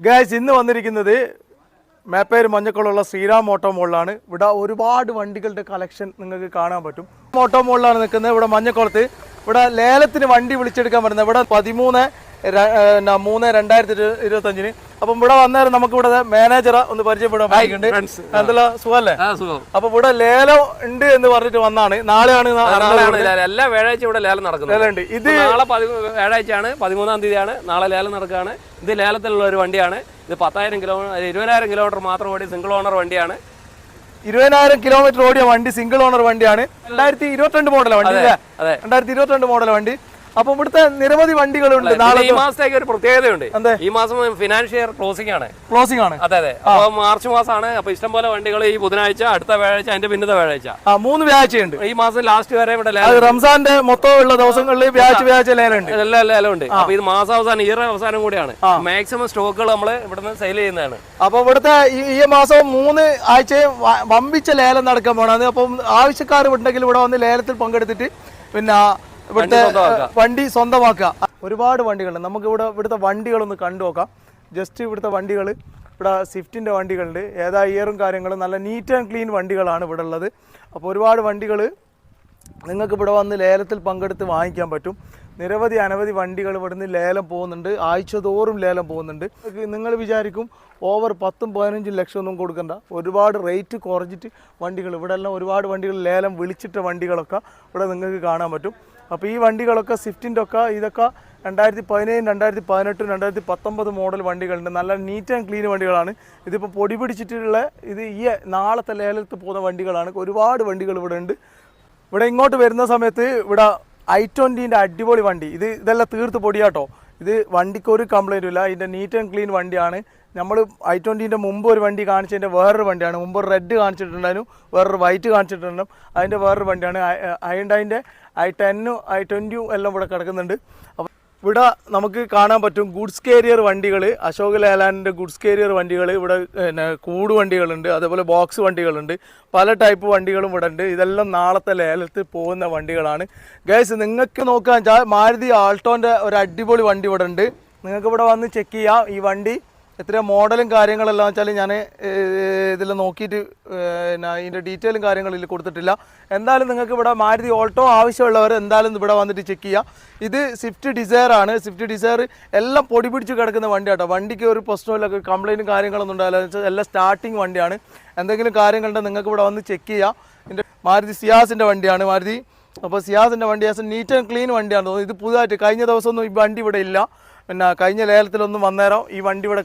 Guys ഇന്ന് വന്നിരിക്കുന്നത് Meppayur മഞ്ഞക്കുളമുള്ള Sriram auto മോളിലാണ്. ഇവിടെ ഒരുപാട് വണ്ടികളുടെ കളക്ഷൻ നിങ്ങൾക്ക് കാണാൻ പറ്റും. ഓട്ടോ മോളിലാണ് നിൽക്കുന്നത്. ഇവിടെ മഞ്ഞക്കുളത്ത് ഇവിടെ ലേലത്തിന് വണ്ടി വിളിച്ചെടുക്കാൻ പറ്റുന്നത് ഇവിടെ 13/3/2025. അപ്പം ഇവിടെ വന്നേരം നമുക്ക് ഇവിടെ മാനേജറെ ഒന്ന് പരിചയപ്പെടാൻ പറ്റുന്നുണ്ട്. എന്തെല്ല സുഖല്ലേ? അപ്പൊ ഇവിടെ ലേലം ഉണ്ട് എന്ന് പറഞ്ഞിട്ട് വന്നാണ്. നാളെയാണ് എല്ലാ വ്യാഴാഴ്ച ഇവിടെ ലേലം നടക്കുന്നത്. ഇത് നാളെ വ്യാഴാഴ്ചയാണ് 13-ാം തീയതിയാണ് നാളെ ലേലം നടക്കുകയാണ്. ഇത് ലേലത്തിലുള്ള ഒരു വണ്ടിയാണ്. ഇത് 10,000 കിലോമീറ്റർ 20,000 കിലോമീറ്റർ മാത്രം ഓടി സിംഗിൾ ഓണർ വണ്ടിയാണ്. 20,000 കിലോമീറ്റർ ഓടിയ വണ്ടി സിംഗിൾ ഓണർ വണ്ടിയാണ്. 2022 മോഡൽ വണ്ടി അല്ലേ? 2022 മോഡൽ വണ്ടി. അപ്പൊ ഇവിടുത്തെ നിരവധി വണ്ടികളുണ്ട്. നാളെ ഈ മാസത്തേക്ക് ഒരു പ്രത്യേകതയുണ്ട്. ഈ മാസം ഫിനാൻഷ്യൽ ക്ലോസിംഗ് ആണ്. അതെ അതെ. അപ്പൊ മാർച്ച് മാസമാണ്. അപ്പൊ ഇഷ്ടംപോലെ വണ്ടികൾ ഈ ബുധനാഴ്ച, അടുത്ത വ്യാഴാഴ്ച, അതിന്റെ പിന്നത്തെ വ്യാഴാഴ്ച 3 വ്യാഴ്ചയുണ്ട്. ഈ മാസം ലാസ്റ്റ് വരെ ഇവിടെ റംസാന്റെ മൊത്തമുള്ള ദിവസങ്ങളിൽ വ്യാഴ്ച ലേലുണ്ട്. എല്ലാ ലേലമുണ്ട്. അപ്പൊ ഇത് മാസാവസാനം ഇയർ അവസാനം കൂടിയാണ്. മാക്സിമം സ്റ്റോക്കുകൾ നമ്മൾ ഇവിടുന്ന് സെയിൽ ചെയ്യുന്നതാണ്. അപ്പൊ ഇവിടുത്തെ ഈ മാസം 3 ആഴ്ചയും വമ്പിച്ച ലേലം നടക്കാൻ പോണത്. അപ്പം ആവശ്യക്കാർ ഉണ്ടെങ്കിൽ ഇവിടെ വന്ന് ലേലത്തിൽ പങ്കെടുത്തിട്ട് പിന്നെ ഇവിടുത്തെ വണ്ടി സ്വന്തമാക്കുക. ഒരുപാട് വണ്ടികളുണ്ട്. നമുക്ക് ഇവിടുത്തെ വണ്ടികളൊന്ന് കണ്ടു നോക്കാം. ജസ്റ്റ് ഇവിടുത്തെ വണ്ടികൾ ഇവിടെ സ്വിഫ്റ്റിൻ്റെ വണ്ടികളുണ്ട്. ഏതാ ഇയറും കാര്യങ്ങളും നല്ല നീറ്റ് ആൻഡ് ക്ലീൻ വണ്ടികളാണ് ഇവിടെ ഉള്ളത്. അപ്പോൾ ഒരുപാട് വണ്ടികൾ നിങ്ങൾക്ക് ഇവിടെ വന്ന് ലേലത്തിൽ പങ്കെടുത്ത് വാങ്ങിക്കാൻ പറ്റും. അനവധി വണ്ടികൾ ഇവിടുന്ന് ലേലം പോകുന്നുണ്ട്. ആഴ്ച തോറും ലേലം പോകുന്നുണ്ട്. നിങ്ങൾ വിചാരിക്കും ഓവർ 10-15 ലക്ഷം ഒന്നും കൊടുക്കണ്ട. ഒരുപാട് റേറ്റ് കുറച്ചിട്ട് വണ്ടികൾ ഇവിടെ എല്ലാം ഒരുപാട് വണ്ടികൾ ലേലം വിളിച്ചിട്ട വണ്ടികളൊക്കെ ഇവിടെ നിങ്ങൾക്ക് കാണാൻ പറ്റും. അപ്പോൾ ഈ വണ്ടികളൊക്കെ സ്വിഫ്റ്റിൻ്റെ ഒക്കെ ഇതൊക്കെ 2017, 2018, 2019 മോഡൽ വണ്ടികളുണ്ട്. നല്ല നീറ്റ് ആൻഡ് ക്ലീൻ വണ്ടികളാണ്. ഇതിപ്പോൾ പൊടി പിടിച്ചിട്ടുള്ള ഇത് ഈ നാളത്തെ ലേലത്തിൽ പോകുന്ന വണ്ടികളാണ്. ഒരുപാട് വണ്ടികൾ ഇവിടെ ഉണ്ട്. ഇവിടെ ഇങ്ങോട്ട് വരുന്ന സമയത്ത് ഇവിടെ i20ൻ്റെ അടിപൊളി വണ്ടി. ഇതെല്ലാം തീർത്ത് പൊടിയാട്ടോ. ഇത് വണ്ടിക്ക് ഒരു കംപ്ലൈൻറ്റും ഇല്ല. ഇതിൻ്റെ നീറ്റ് ആൻഡ് ക്ലീൻ വണ്ടിയാണ്. നമ്മൾ i20ൻ്റെ മുമ്പ് ഒരു വണ്ടി കാണിച്ചതിൻ്റെ വേറൊരു വണ്ടിയാണ്. മുമ്പ് ഒരു റെഡ് കാണിച്ചിട്ടുണ്ടായിരുന്നു, വേറൊരു വൈറ്റ് കാണിച്ചിട്ടുണ്ടായിരുന്നു. അതിൻ്റെ വേറൊരു വണ്ടിയാണ്. അതിൻ്റെ i10, i20 എല്ലാം ഇവിടെ കിടക്കുന്നുണ്ട്. അപ്പോൾ ഇവിടെ നമുക്ക് കാണാൻ പറ്റും ഗുഡ്സ് കാരിയർ വണ്ടികൾ. അശോക് ലേലാൻഡിൻ്റെ ഗുഡ്സ് കാരിയർ വണ്ടികൾ ഇവിടെ കൂട് വണ്ടികളുണ്ട്. അതേപോലെ ബോക്സ് വണ്ടികളുണ്ട്. പല ടൈപ്പ് വണ്ടികളും ഇവിടെ ഉണ്ട്. ഇതെല്ലാം നാളത്തെ ലേലത്തിൽ പോകുന്ന വണ്ടികളാണ്. ഗൈസ് നിങ്ങൾക്ക് നോക്കാൻ മാരുതി ആൾട്ടോൻ്റെ ഒരു അടിപൊളി വണ്ടി ഇവിടെ ഉണ്ട്. നിങ്ങൾക്ക് ഇവിടെ വന്ന് ചെക്ക് ചെയ്യാം. ഈ വണ്ടി എത്ര മോഡലും കാര്യങ്ങളെല്ലാം വെച്ചാൽ ഞാൻ ഇതിൽ നോക്കിയിട്ട് ഇതിൻ്റെ ഡീറ്റെയിലും കാര്യങ്ങളിൽ കൊടുത്തിട്ടില്ല. എന്തായാലും നിങ്ങൾക്ക് ഇവിടെ മാരുതി ഓൾട്ടോ ആവശ്യമുള്ളവർ എന്തായാലും ഇവിടെ വന്നിട്ട് ചെക്ക് ചെയ്യുക. ഇത് സ്വിഫ്റ്റ് ഡിസയർ ആണ്. സ്വിഫ്റ്റ് ഡിസയർ എല്ലാം പൊടി പിടിച്ച് കിടക്കുന്ന വണ്ടിയാട്ടോ. വണ്ടിക്ക് ഒരു പ്രശ്നമില്ല, കംപ്ലൈൻറ്റും കാര്യങ്ങളൊന്നും ഉണ്ടാവില്ല. എല്ലാം സ്റ്റാർട്ടിങ് വണ്ടിയാണ്. എന്തെങ്കിലും കാര്യങ്ങളുണ്ടെങ്കിൽ നിങ്ങൾക്ക് ഇവിടെ വന്ന് ചെക്ക് ചെയ്യാം. ഇതിൻ്റെ മാരുതി സിയാസിൻ്റെ വണ്ടിയാണ് മാരുതി. അപ്പോൾ സിയാസിൻ്റെ വണ്ടി നീറ്റ് ആൻഡ് ക്ലീൻ വണ്ടിയാണ് തോന്നുന്നത്. ഇത് പുതുതായിട്ട് കഴിഞ്ഞ ദിവസമൊന്നും ഈ വണ്ടി ഇവിടെ ഇല്ല. പിന്നെ കഴിഞ്ഞ ലേലത്തിലൊന്നും വന്നേരം ഈ വണ്ടി ഇവിടെ